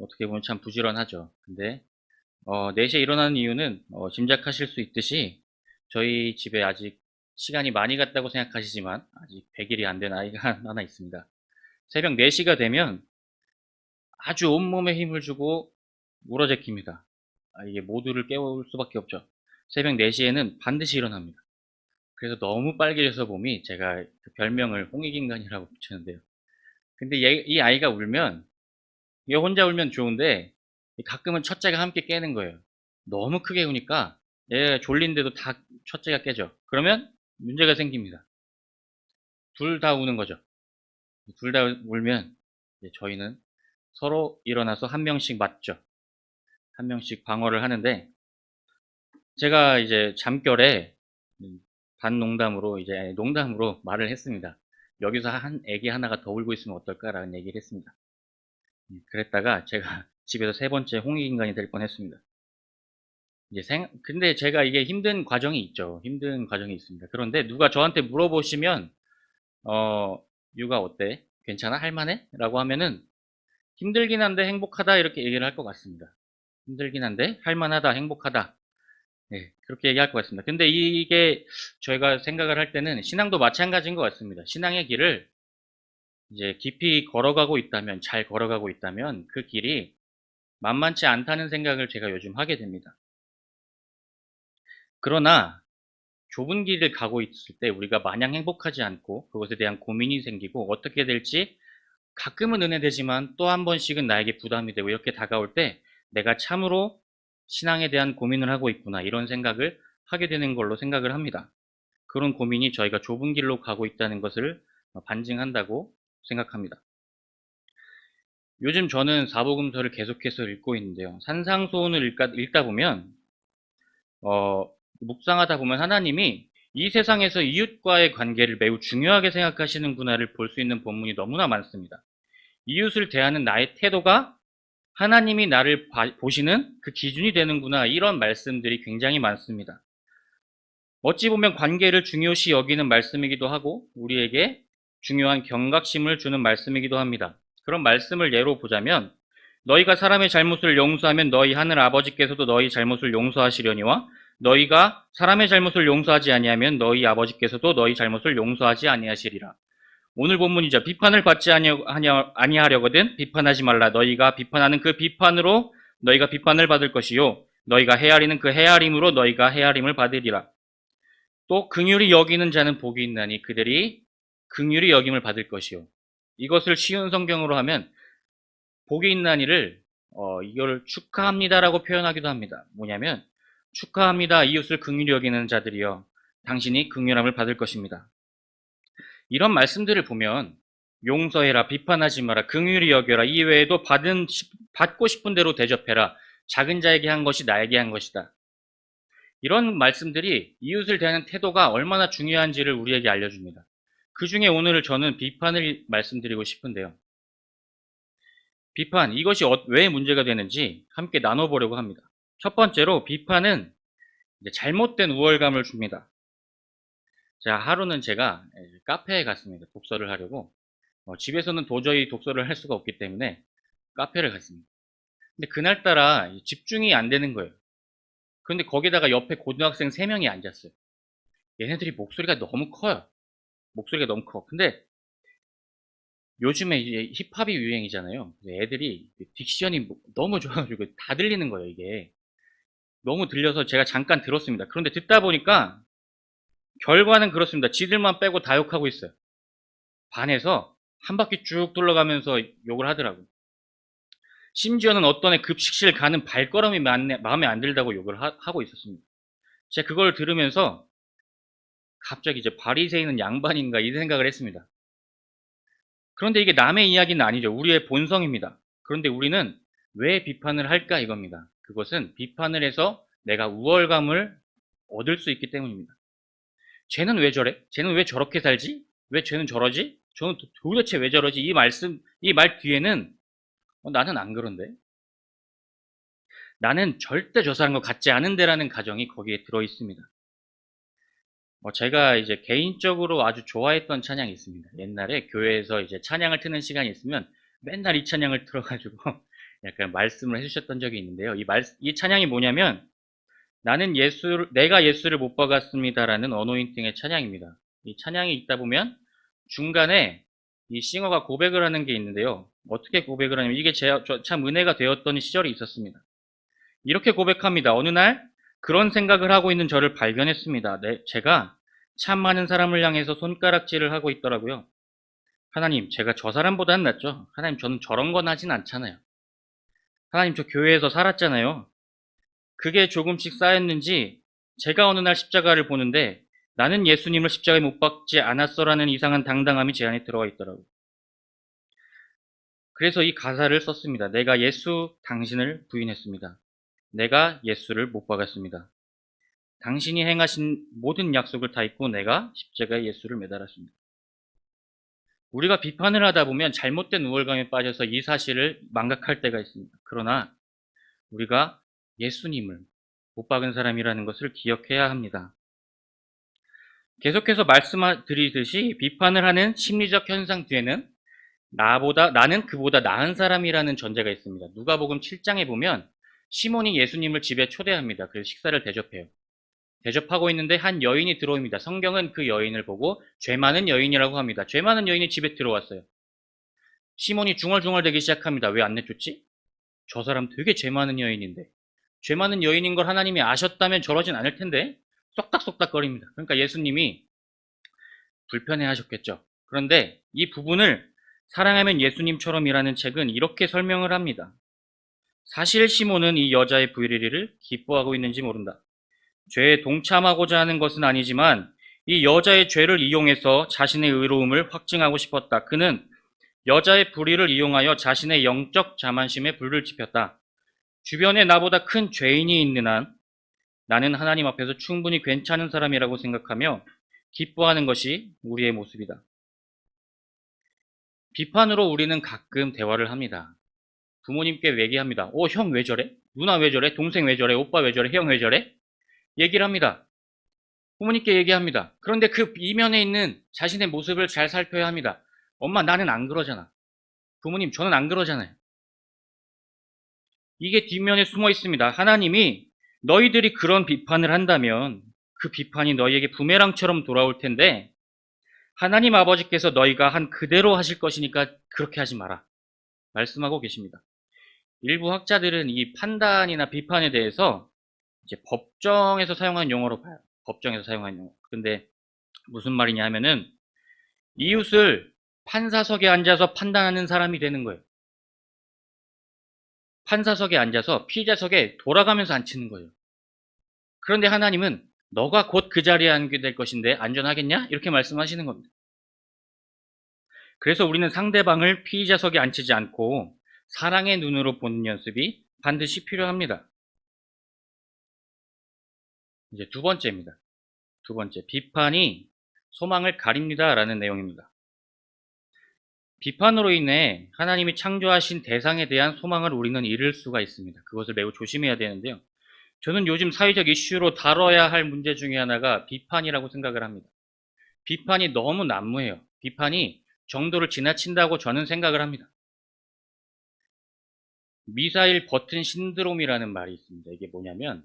어떻게 보면 참 부지런하죠. 근데 4시에 일어나는 이유는 짐작하실 수 있듯이 저희 집에 아직 시간이 많이 갔다고 생각하시지만 아직 100일이 안 된 아이가 하나 있습니다. 새벽 4시가 되면 아주 온몸에 힘을 주고 울어제낍니다. 이게 모두를 깨울 수밖에 없죠. 새벽 4시에는 반드시 일어납니다. 그래서 너무 빨개져서 몸이 제가 그 별명을 홍익인간이라고 붙였는데요. 근데 이 아이가 울면, 얘 혼자 울면 좋은데 가끔은 첫째가 함께 깨는 거예요. 너무 크게 우니까 얘가 졸린데도 다 첫째가 깨죠. 그러면 문제가 생깁니다. 둘 다 우는 거죠. 둘 다 울면 이제 저희는 서로 일어나서 한 명씩 맞죠. 한 명씩 방어를 하는데, 제가 이제 잠결에 반 농담으로 이제 농담으로 말을 했습니다. 여기서 한 애기 하나가 더 울고 있으면 어떨까라는 얘기를 했습니다. 그랬다가 제가 집에서 3번째 홍익인간이 될 뻔했습니다. 근데 제가 이게 힘든 과정이 있죠. 힘든 과정이 있습니다. 그런데 누가 저한테 물어보시면 육아 어때? 괜찮아? 할만해? 라고 하면은 힘들긴 한데 행복하다 이렇게 얘기를 할 것 같습니다. 힘들긴 한데 할만하다, 행복하다. 네, 그렇게 얘기할 것 같습니다. 근데 이게 저희가 생각을 할 때는 신앙도 마찬가지인 것 같습니다. 신앙의 길을 이제 깊이 걸어가고 있다면, 잘 걸어가고 있다면 그 길이 만만치 않다는 생각을 제가 요즘 하게 됩니다. 그러나 좁은 길을 가고 있을 때 우리가 마냥 행복하지 않고 그것에 대한 고민이 생기고 어떻게 될지 가끔은 은혜되지만 또 한 번씩은 나에게 부담이 되고 이렇게 다가올 때 내가 참으로 신앙에 대한 고민을 하고 있구나 이런 생각을 하게 되는 걸로 생각을 합니다. 그런 고민이 저희가 좁은 길로 가고 있다는 것을 반증한다고 생각합니다. 요즘 저는 사복음서를 계속해서 읽고 있는데요. 산상수훈을 읽다 보면 묵상하다 보면 하나님이 이 세상에서 이웃과의 관계를 매우 중요하게 생각하시는구나를 볼 수 있는 본문이 너무나 많습니다. 이웃을 대하는 나의 태도가 하나님이 나를 보시는 그 기준이 되는구나 이런 말씀들이 굉장히 많습니다. 어찌 보면 관계를 중요시 여기는 말씀이기도 하고 우리에게 중요한 경각심을 주는 말씀이기도 합니다. 그런 말씀을 예로 보자면 너희가 사람의 잘못을 용서하면 너희 하늘 아버지께서도 너희 잘못을 용서하시려니와 너희가 사람의 잘못을 용서하지 아니하면 너희 아버지께서도 너희 잘못을 용서하지 아니하시리라. 오늘 본문이죠. 비판을 받지 아니하려거든 비판하지 말라. 너희가 비판하는 그 비판으로 너희가 비판을 받을 것이요 너희가 헤아리는 그 헤아림으로 너희가 헤아림을 받으리라. 또 긍휼히 여기는 자는 복이 있나니 그들이 긍휼히 여김을 받을 것이요. 이것을 쉬운 성경으로 하면 복이 있나니를 이걸 축하합니다라고 표현하기도 합니다. 뭐냐면 축하합니다. 이웃을 긍휼히 여기는 자들이여 당신이 긍휼함을 받을 것입니다. 이런 말씀들을 보면 용서해라, 비판하지 마라, 긍휼히 여겨라, 이외에도 받고 싶은 대로 대접해라, 작은 자에게 한 것이 나에게 한 것이다. 이런 말씀들이 이웃을 대하는 태도가 얼마나 중요한지를 우리에게 알려줍니다. 그 중에 오늘 저는 비판을 말씀드리고 싶은데요. 비판, 이것이 왜 문제가 되는지 함께 나눠보려고 합니다. 첫 번째로 비판은 잘못된 우월감을 줍니다. 자, 하루는 제가 카페에 갔습니다. 독서를 하려고. 집에서는 도저히 독서를 할 수가 없기 때문에 카페를 갔습니다. 근데 그날따라 집중이 안 되는 거예요. 그런데 거기다가 옆에 고등학생 3명이 앉았어요. 얘네들이 목소리가 너무 커요. 목소리가 너무 커. 근데 요즘에 이제 힙합이 유행이잖아요. 애들이 딕션이 너무 좋아가지고 다 들리는 거예요, 이게. 너무 들려서 제가 잠깐 들었습니다. 그런데 듣다 보니까 결과는 그렇습니다. 지들만 빼고 다 욕하고 있어요. 반에서 한 바퀴 쭉 둘러가면서 욕을 하더라고요. 심지어는 어떤 애 급식실 가는 발걸음이 마음에 안 들다고 욕을 하고 있었습니다. 제가 그걸 들으면서 갑자기 이제 바리새인은 양반인가 이 생각을 했습니다. 그런데 이게 남의 이야기는 아니죠. 우리의 본성입니다. 그런데 우리는 왜 비판을 할까 이겁니다. 그것은 비판을 해서 내가 우월감을 얻을 수 있기 때문입니다. 쟤는 왜 저래? 쟤는 왜 저렇게 살지? 왜 쟤는 저러지? 저는 도대체 왜 저러지? 이 말 뒤에는 나는 안 그런데? 나는 절대 저 사람과 같지 않은데라는 가정이 거기에 들어 있습니다. 제가 이제 개인적으로 아주 좋아했던 찬양이 있습니다. 옛날에 교회에서 이제 찬양을 트는 시간이 있으면 맨날 이 찬양을 틀어가지고 약간 말씀을 해주셨던 적이 있는데요. 이 찬양이 뭐냐면 내가 예수를 못 박았습니다라는 어노인팅의 찬양입니다. 이 찬양이 있다 보면 중간에 이 싱어가 고백을 하는 게 있는데요. 어떻게 고백을 하냐면 이게 참 은혜가 되었던 시절이 있었습니다. 이렇게 고백합니다. 어느 날 그런 생각을 하고 있는 저를 발견했습니다. 제가 참 많은 사람을 향해서 손가락질을 하고 있더라고요. 하나님, 제가 저 사람보다는 낫죠. 하나님, 저는 저런 건 하진 않잖아요. 하나님, 저 교회에서 살았잖아요. 그게 조금씩 쌓였는지 제가 어느 날 십자가를 보는데 나는 예수님을 십자가에 못 박지 않았어라는 이상한 당당함이 제 안에 들어와 있더라고요. 그래서 이 가사를 썼습니다. 내가 예수 당신을 부인했습니다. 내가 예수를 못 박았습니다. 당신이 행하신 모든 약속을 다 잊고 내가 십자가에 예수를 매달았습니다. 우리가 비판을 하다 보면 잘못된 우월감에 빠져서 이 사실을 망각할 때가 있습니다. 그러나 우리가 예수님을 못 박은 사람이라는 것을 기억해야 합니다. 계속해서 말씀드리듯이 비판을 하는 심리적 현상 뒤에는 나는 그보다 나은 사람이라는 전제가 있습니다. 누가복음 7장에 보면 시몬이 예수님을 집에 초대합니다. 그래서 식사를 대접해요. 대접하고 있는데 한 여인이 들어옵니다. 성경은 그 여인을 보고 죄 많은 여인이라고 합니다. 죄 많은 여인이 집에 들어왔어요. 시몬이 중얼중얼대기 시작합니다. 왜 안 내쫓지? 저 사람 되게 죄 많은 여인인데. 죄 많은 여인인 걸 하나님이 아셨다면 저러진 않을 텐데 쏙닥쏙닥거립니다. 그러니까 예수님이 불편해 하셨겠죠. 그런데 이 부분을 사랑하면 예수님처럼이라는 책은 이렇게 설명을 합니다. 사실 시몬은 이 여자의 불의를 기뻐하고 있는지 모른다. 죄에 동참하고자 하는 것은 아니지만 이 여자의 죄를 이용해서 자신의 의로움을 확증하고 싶었다. 그는 여자의 불의를 이용하여 자신의 영적 자만심에 불을 지폈다. 주변에 나보다 큰 죄인이 있는 한 나는 하나님 앞에서 충분히 괜찮은 사람이라고 생각하며 기뻐하는 것이 우리의 모습이다. 비판으로 우리는 가끔 대화를 합니다. 부모님께 얘기합니다. 형 왜 저래? 누나 왜 저래? 동생 왜 저래? 오빠 왜 저래? 형 왜 저래? 얘기를 합니다. 부모님께 얘기합니다. 그런데 그 이면에 있는 자신의 모습을 잘 살펴야 합니다. 엄마, 나는 안 그러잖아. 부모님, 저는 안 그러잖아요. 이게 뒷면에 숨어 있습니다. 하나님이 너희들이 그런 비판을 한다면 그 비판이 너희에게 부메랑처럼 돌아올 텐데 하나님 아버지께서 너희가 한 그대로 하실 것이니까 그렇게 하지 마라. 말씀하고 계십니다. 일부 학자들은 이 판단이나 비판에 대해서 이제 법정에서 사용하는 용어로 봐요. 법정에서 사용하는 용어. 근데 무슨 말이냐 하면은 이웃을 판사석에 앉아서 판단하는 사람이 되는 거예요. 판사석에 앉아서 피의자석에 돌아가면서 앉히는 거예요. 그런데 하나님은 너가 곧 그 자리에 앉게 될 것인데 안전하겠냐? 이렇게 말씀하시는 겁니다. 그래서 우리는 상대방을 피의자석에 앉히지 않고 사랑의 눈으로 보는 연습이 반드시 필요합니다. 이제 두 번째입니다. 두 번째, 비판이 소망을 가립니다 라는 내용입니다. 비판으로 인해 하나님이 창조하신 대상에 대한 소망을 우리는 잃을 수가 있습니다. 그것을 매우 조심해야 되는데요. 저는 요즘 사회적 이슈로 다뤄야 할 문제 중에 하나가 비판이라고 생각을 합니다. 비판이 너무 난무해요. 비판이 정도를 지나친다고 저는 생각을 합니다. 미사일 버튼 신드롬이라는 말이 있습니다. 이게 뭐냐면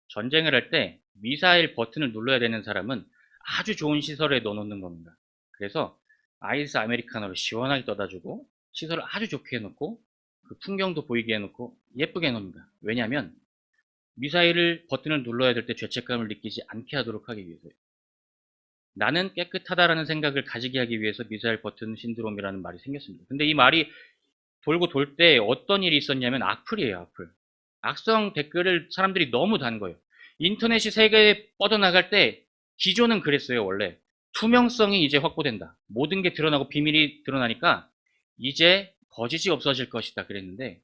전쟁을 할 때 미사일 버튼을 눌러야 되는 사람은 아주 좋은 시설에 넣어놓는 겁니다. 그래서 아이스 아메리카노를 시원하게 떠다주고 시설을 아주 좋게 해놓고 그 풍경도 보이게 해놓고 예쁘게 해놓습니다. 왜냐하면 미사일을 버튼을 눌러야 될 때 죄책감을 느끼지 않게 하도록 하기 위해서요. 나는 깨끗하다라는 생각을 가지게 하기 위해서 미사일 버튼 신드롬이라는 말이 생겼습니다. 근데 이 말이 돌고 돌 때 어떤 일이 있었냐면 악플이에요, 악플. 악성 댓글을 사람들이 너무 단 거예요. 인터넷이 세계에 뻗어나갈 때 기존은 그랬어요, 원래. 투명성이 이제 확보된다. 모든 게 드러나고 비밀이 드러나니까 이제 거짓이 없어질 것이다 그랬는데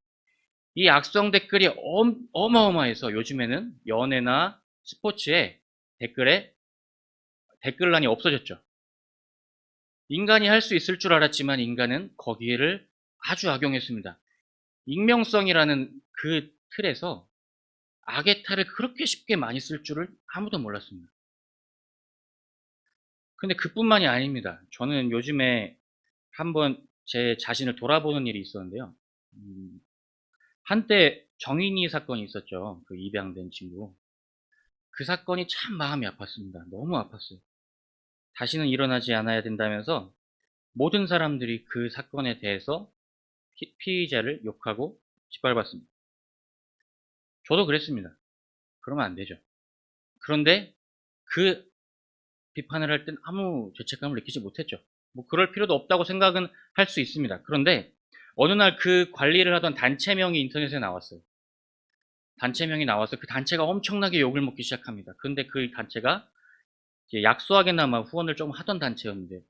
이 악성 댓글이 어마어마해서 요즘에는 연애나 스포츠에 댓글란이 없어졌죠. 인간이 할 수 있을 줄 알았지만 인간은 거기를 아주 악용했습니다. 익명성이라는 그 틀에서 악의 탈을 그렇게 쉽게 많이 쓸 줄을 아무도 몰랐습니다. 근데 그뿐만이 아닙니다. 저는 요즘에 한번 제 자신을 돌아보는 일이 있었는데요. 한때 정인이 사건이 있었죠. 그 입양된 친구. 그 사건이 참 마음이 아팠습니다. 너무 아팠어요. 다시는 일어나지 않아야 된다면서 모든 사람들이 그 사건에 대해서 피의자를 욕하고 짓밟았습니다. 저도 그랬습니다. 그러면 안 되죠. 그런데 그 비판을 할 땐 아무 죄책감을 느끼지 못했죠. 뭐 그럴 필요도 없다고 생각은 할 수 있습니다. 그런데 어느 날 그 관리를 하던 단체명이 인터넷에 나왔어요. 단체명이 나와서 그 단체가 엄청나게 욕을 먹기 시작합니다. 그런데 그 단체가 이제 약소하게나마 후원을 좀 하던 단체였는데,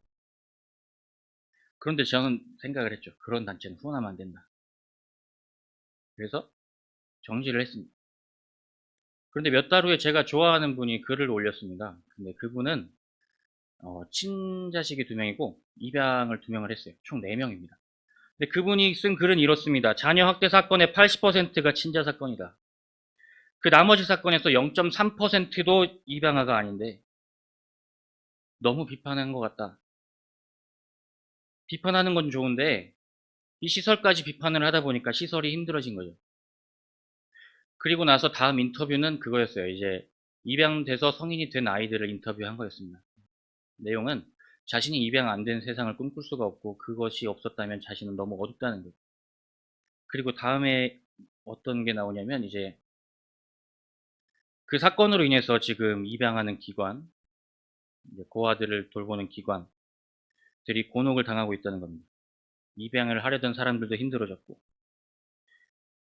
그런데 저는 생각을 했죠. 그런 단체는 후원하면 안 된다. 그래서 정지를 했습니다. 그런데 몇 달 후에 제가 좋아하는 분이 글을 올렸습니다. 근데 그분은 친자식이 2명이고 입양을 2명을 했어요. 총 4명입니다. 근데 그분이 쓴 글은 이렇습니다. 자녀 학대 사건의 80%가 친자 사건이다. 그 나머지 사건에서 0.3%도 입양아가 아닌데 너무 비판한 것 같다. 비판하는 건 좋은데 이 시설까지 비판을 하다 보니까 시설이 힘들어진 거죠. 그리고 나서 다음 인터뷰는 그거였어요. 이제 입양돼서 성인이 된 아이들을 인터뷰한 거였습니다. 내용은 자신이 입양 안 된 세상을 꿈꿀 수가 없고 그것이 없었다면 자신은 너무 어둡다는 거예요. 그리고 다음에 어떤 게 나오냐면 이제 그 사건으로 인해서 지금 입양하는 기관, 고아들을 돌보는 기관들이 곤혹을 당하고 있다는 겁니다. 입양을 하려던 사람들도 힘들어졌고.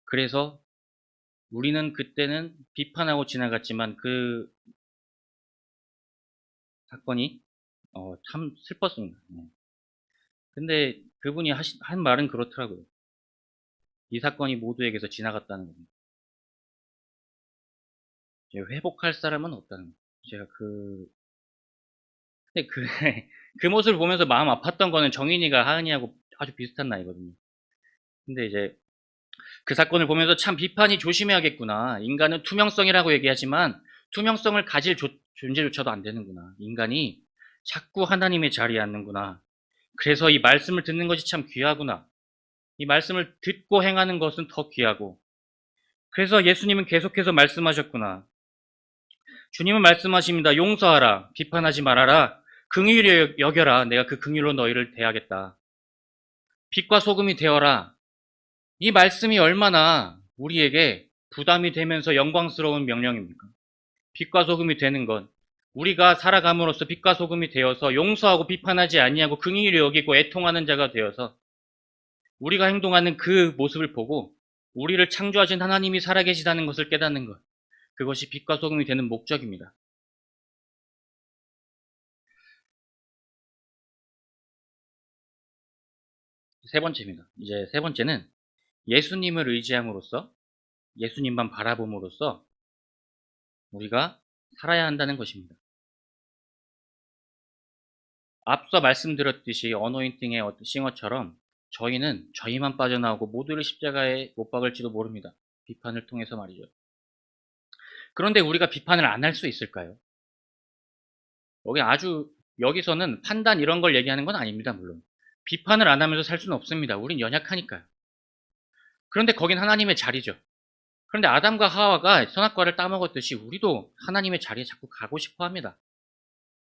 그래서 우리는 그때는 비판하고 지나갔지만 그 사건이 참 슬펐습니다. 근데 그분이 한 말은 그렇더라고요. 이 사건이 모두에게서 지나갔다는 겁니다. 회복할 사람은 없다는 거예요. 제가 근데 그 모습을 보면서 마음 아팠던 거는 정인이가 하은이하고 아주 비슷한 나이거든요. 근데 이제 그 사건을 보면서 참 비판이 조심해야겠구나. 인간은 투명성이라고 얘기하지만 투명성을 가질 존재조차도 안 되는구나. 인간이 자꾸 하나님의 자리에 앉는구나. 그래서 이 말씀을 듣는 것이 참 귀하구나. 이 말씀을 듣고 행하는 것은 더 귀하고. 그래서 예수님은 계속해서 말씀하셨구나. 주님은 말씀하십니다. 용서하라. 비판하지 말아라. 긍휼히 여겨라. 내가 그 긍휼로 너희를 대하겠다. 빛과 소금이 되어라. 이 말씀이 얼마나 우리에게 부담이 되면서 영광스러운 명령입니까? 빛과 소금이 되는 건 우리가 살아감으로써 빛과 소금이 되어서 용서하고 비판하지 아니하고 긍휼히 여기고 애통하는 자가 되어서 우리가 행동하는 그 모습을 보고 우리를 창조하신 하나님이 살아계시다는 것을 깨닫는 것. 그것이 빛과 소금이 되는 목적입니다. 세 번째입니다. 이제 세 번째는 예수님을 의지함으로써 예수님만 바라봄으로써 우리가 살아야 한다는 것입니다. 앞서 말씀드렸듯이 어노인팅의 싱어처럼 저희는 저희만 빠져나오고 모두를 십자가에 못 박을지도 모릅니다. 비판을 통해서 말이죠. 그런데 우리가 비판을 안 할 수 있을까요? 여기서는 판단 이런 걸 얘기하는 건 아닙니다. 물론 비판을 안 하면서 살 수는 없습니다. 우린 연약하니까요. 그런데 거긴 하나님의 자리죠. 그런데 아담과 하와가 선악과를 따먹었듯이 우리도 하나님의 자리에 자꾸 가고 싶어 합니다.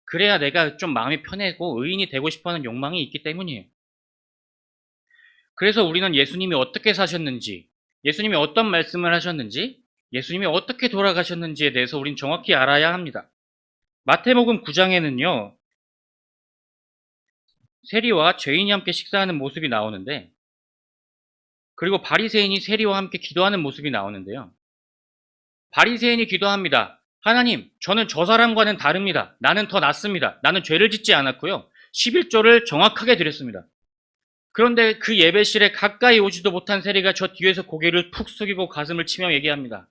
그래야 내가 좀 마음이 편해고 의인이 되고 싶어하는 욕망이 있기 때문이에요. 그래서 우리는 예수님이 어떻게 사셨는지, 예수님이 어떤 말씀을 하셨는지, 예수님이 어떻게 돌아가셨는지에 대해서 우린 정확히 알아야 합니다. 마태복음 9장에는요, 세리와 죄인이 함께 식사하는 모습이 나오는데, 그리고 바리새인이 세리와 함께 기도하는 모습이 나오는데요. 바리새인이 기도합니다. 하나님, 저는 저 사람과는 다릅니다. 나는 더 낫습니다. 나는 죄를 짓지 않았고요. 11조를 정확하게 드렸습니다. 그런데 그 예배실에 가까이 오지도 못한 세리가 저 뒤에서 고개를 푹 숙이고 가슴을 치며 얘기합니다.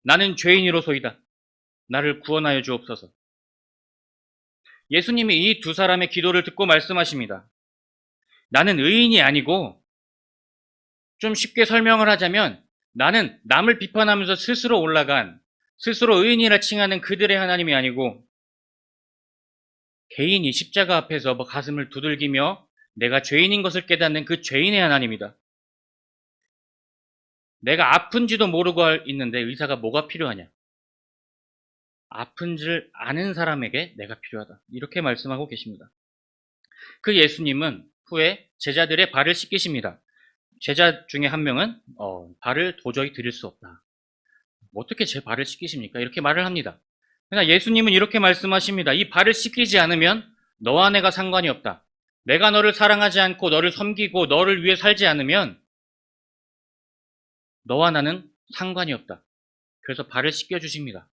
나는 죄인이로소이다. 나를 구원하여 주옵소서. 예수님이 이 두 사람의 기도를 듣고 말씀하십니다. 나는 의인이 아니고 좀 쉽게 설명을 하자면 나는 남을 비판하면서 스스로 올라간 스스로 의인이라 칭하는 그들의 하나님이 아니고 개인이 십자가 앞에서 가슴을 두들기며 내가 죄인인 것을 깨닫는 그 죄인의 하나님이다. 내가 아픈지도 모르고 있는데 의사가 뭐가 필요하냐? 아픈 줄 아는 사람에게 내가 필요하다. 이렇게 말씀하고 계십니다. 그 예수님은 후에 제자들의 발을 씻기십니다. 제자 중에 한 명은 발을 도저히 들일 수 없다. 어떻게 제 발을 씻기십니까? 이렇게 말을 합니다. 그러나 예수님은 이렇게 말씀하십니다. 이 발을 씻기지 않으면 너와 내가 상관이 없다. 내가 너를 사랑하지 않고 너를 섬기고 너를 위해 살지 않으면 너와 나는 상관이 없다. 그래서 발을 씻겨주십니다.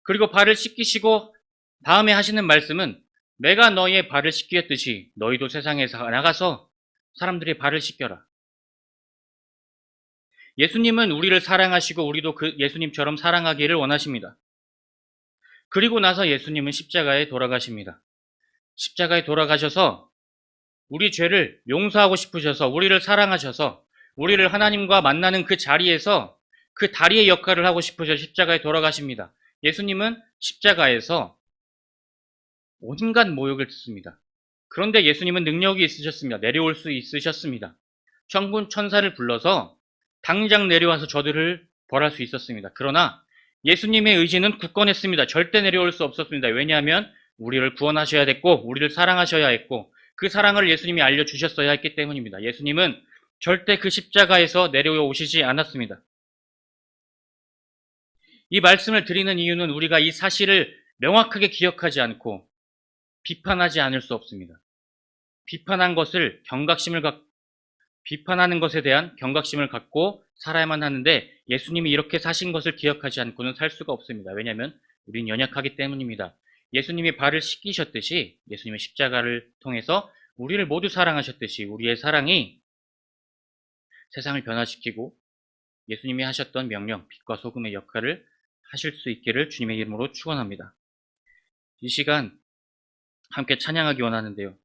그리고 발을 씻기시고 다음에 하시는 말씀은 내가 너희의 발을 씻겼듯이 너희도 세상에서 나가서 사람들의 발을 씻겨라. 예수님은 우리를 사랑하시고 우리도 그 예수님처럼 사랑하기를 원하십니다. 그리고 나서 예수님은 십자가에 돌아가십니다. 십자가에 돌아가셔서 우리 죄를 용서하고 싶으셔서 우리를 사랑하셔서 우리를 하나님과 만나는 그 자리에서 그 다리의 역할을 하고 싶으셔서 십자가에 돌아가십니다. 예수님은 십자가에서 온갖 모욕을 듣습니다. 그런데 예수님은 능력이 있으셨습니다. 내려올 수 있으셨습니다. 천군 천사를 불러서 당장 내려와서 저들을 벌할 수 있었습니다. 그러나 예수님의 의지는 굳건했습니다. 절대 내려올 수 없었습니다. 왜냐하면 우리를 구원하셔야 됐고 우리를 사랑하셔야 했고 그 사랑을 예수님이 알려주셨어야 했기 때문입니다. 예수님은 절대 그 십자가에서 내려오시지 않았습니다. 이 말씀을 드리는 이유는 우리가 이 사실을 명확하게 기억하지 않고 비판하지 않을 수 없습니다. 비판하는 것에 대한 경각심을 갖고 살아야만 하는데 예수님이 이렇게 사신 것을 기억하지 않고는 살 수가 없습니다. 왜냐하면 우린 연약하기 때문입니다. 예수님이 발을 씻기셨듯이 예수님의 십자가를 통해서 우리를 모두 사랑하셨듯이 우리의 사랑이 세상을 변화시키고 예수님이 하셨던 명령, 빛과 소금의 역할을 하실 수 있기를 주님의 이름으로 축원합니다. 이 시간 함께 찬양하기 원하는데요.